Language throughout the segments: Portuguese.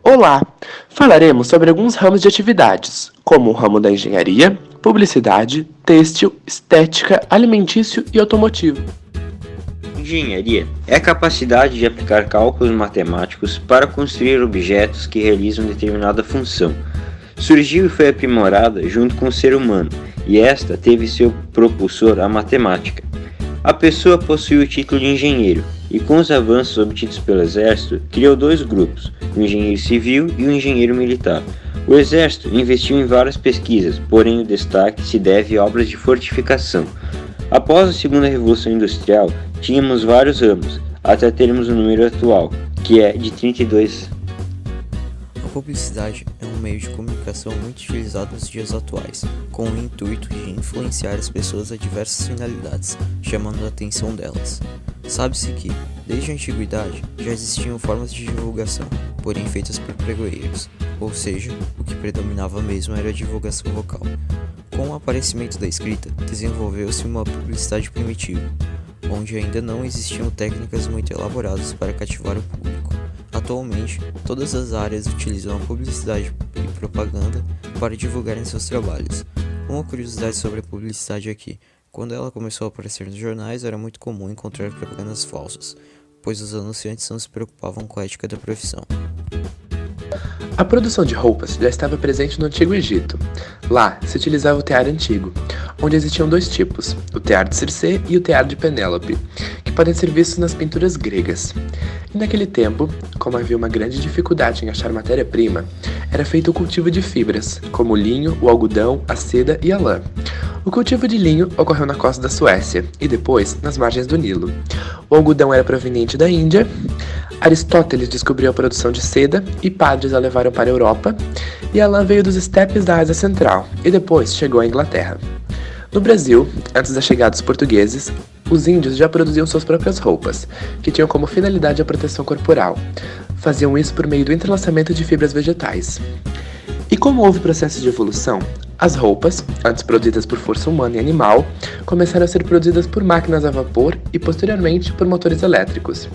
Olá! Falaremos sobre alguns ramos de atividades, como o ramo da engenharia, publicidade, têxtil, estética, alimentício e automotivo. Engenharia é a capacidade de aplicar cálculos matemáticos para construir objetos que realizam determinada função. Surgiu e foi aprimorada junto com o ser humano, e esta teve seu propulsor a matemática. A pessoa possui o título de engenheiro, e com os avanços obtidos pelo Exército, criou dois grupos, o engenheiro civil e o engenheiro militar. O Exército investiu em várias pesquisas, porém o destaque se deve a obras de fortificação. Após a Segunda Revolução Industrial, tínhamos vários ramos, até termos o número atual, que é de 32. A publicidade é um meio de comunicação muito utilizado nos dias atuais, com o intuito de influenciar as pessoas a diversas finalidades, chamando a atenção delas. Sabe-se que, desde a antiguidade, já existiam formas de divulgação, porém feitas por pregoeiros, ou seja, o que predominava mesmo era a divulgação vocal. Com o aparecimento da escrita, desenvolveu-se uma publicidade primitiva, onde ainda não existiam técnicas muito elaboradas para cativar o público. Atualmente, todas as áreas utilizam a publicidade e propaganda para divulgarem seus trabalhos. Uma curiosidade sobre a publicidade é que, quando ela começou a aparecer nos jornais, era muito comum encontrar propagandas falsas, pois os anunciantes não se preocupavam com a ética da profissão. A produção de roupas já estava presente no Antigo Egito. Lá se utilizava o tear antigo, onde existiam dois tipos, o tear de Circé e o tear de Penélope, que podem ser vistos nas pinturas gregas. E naquele tempo, como havia uma grande dificuldade em achar matéria-prima, era feito o cultivo de fibras, como o linho, o algodão, a seda e a lã. O cultivo de linho ocorreu na costa da Suécia e depois nas margens do Nilo. O algodão era proveniente da Índia. Aristóteles descobriu a produção de seda e padres a levaram para a Europa, e a lã veio dos estepes da Ásia Central e depois chegou à Inglaterra. No Brasil, antes da chegada dos portugueses, os índios já produziam suas próprias roupas, que tinham como finalidade a proteção corporal. Faziam isso por meio do entrelaçamento de fibras vegetais. E como houve processo de evolução, as roupas, antes produzidas por força humana e animal, começaram a ser produzidas por máquinas a vapor e posteriormente por motores elétricos.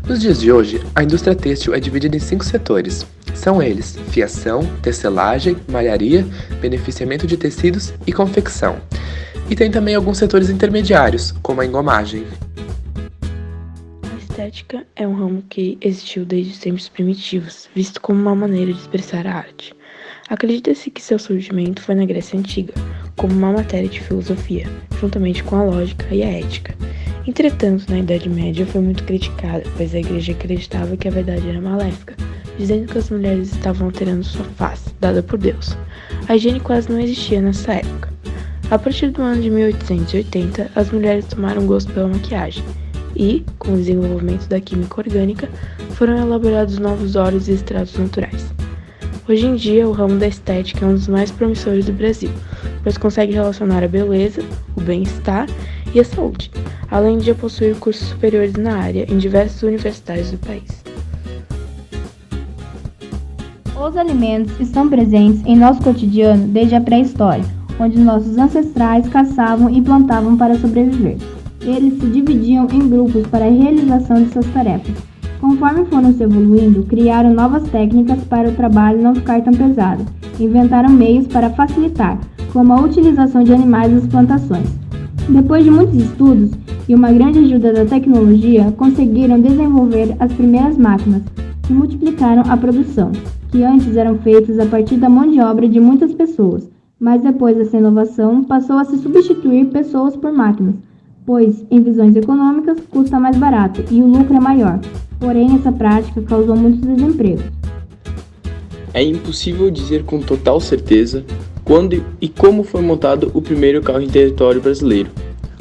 Nos dias de hoje, a indústria têxtil é dividida em 5 setores. São eles: fiação, tecelagem, malharia, beneficiamento de tecidos e confecção. E tem também alguns setores intermediários, como a engomagem. A estética é um ramo que existiu desde os tempos primitivos, visto como uma maneira de expressar a arte. Acredita-se que seu surgimento foi na Grécia Antiga, como uma matéria de filosofia, juntamente com a lógica e a ética. Entretanto, na Idade Média foi muito criticada, pois a igreja acreditava que a verdade era maléfica, dizendo que as mulheres estavam alterando sua face, dada por Deus. A higiene quase não existia nessa época. A partir do ano de 1880, as mulheres tomaram gosto pela maquiagem e, com o desenvolvimento da química orgânica, foram elaborados novos óleos e extratos naturais. Hoje em dia, o ramo da estética é um dos mais promissores do Brasil, pois consegue relacionar a beleza, o bem-estar e a saúde, além de possuir cursos superiores na área em diversas universidades do país. Os alimentos estão presentes em nosso cotidiano desde a pré-história, onde nossos ancestrais caçavam e plantavam para sobreviver. Eles se dividiam em grupos para a realização de suas tarefas. Conforme foram se evoluindo, criaram novas técnicas para o trabalho não ficar tão pesado. Inventaram meios para facilitar, como a utilização de animais nas plantações. Depois de muitos estudos e uma grande ajuda da tecnologia, conseguiram desenvolver as primeiras máquinas, que multiplicaram a produção, que antes eram feitas a partir da mão de obra de muitas pessoas, mas depois dessa inovação passou a se substituir pessoas por máquinas, pois, em visões econômicas, custa mais barato e o lucro é maior. Porém, essa prática causou muitos desempregos. É impossível dizer com total certeza quando e como foi montado o primeiro carro em território brasileiro.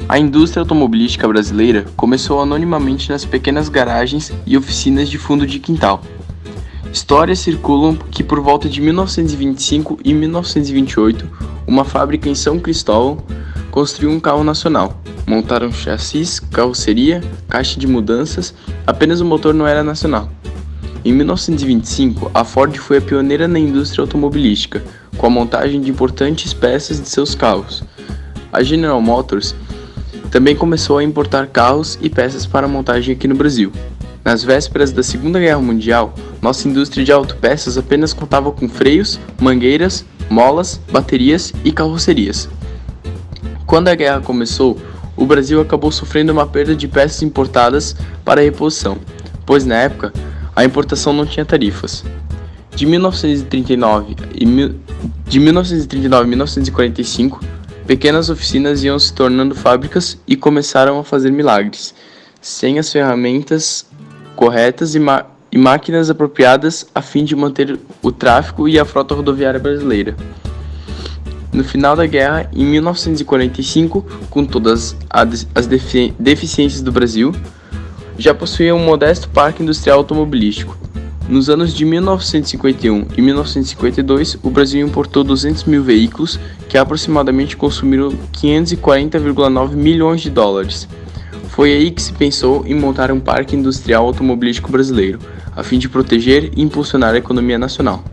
A indústria automobilística brasileira começou anonimamente nas pequenas garagens e oficinas de fundo de quintal. Histórias circulam que por volta de 1925 e 1928, uma fábrica em São Cristóvão construiu um carro nacional. Montaram chassis, carroceria, caixa de mudanças, apenas o motor não era nacional. Em 1925, a Ford foi a pioneira na indústria automobilística, com a montagem de importantes peças de seus carros. A General Motors também começou a importar carros e peças para montagem aqui no Brasil. Nas vésperas da Segunda Guerra Mundial, nossa indústria de autopeças apenas contava com freios, mangueiras, molas, baterias e carrocerias. Quando a guerra começou, o Brasil acabou sofrendo uma perda de peças importadas para reposição, pois na época a importação não tinha tarifas. De 1939 a 1945, pequenas oficinas iam se tornando fábricas e começaram a fazer milagres, sem as ferramentas corretas e máquinas apropriadas a fim de manter o tráfego e a frota rodoviária brasileira. No final da guerra, em 1945, com todas as deficiências do Brasil, já possuía um modesto parque industrial automobilístico. Nos anos de 1951 e 1952, o Brasil importou 200 mil veículos, que aproximadamente consumiram 540,9 milhões de dólares. Foi aí que se pensou em montar um parque industrial automobilístico brasileiro, a fim de proteger e impulsionar a economia nacional.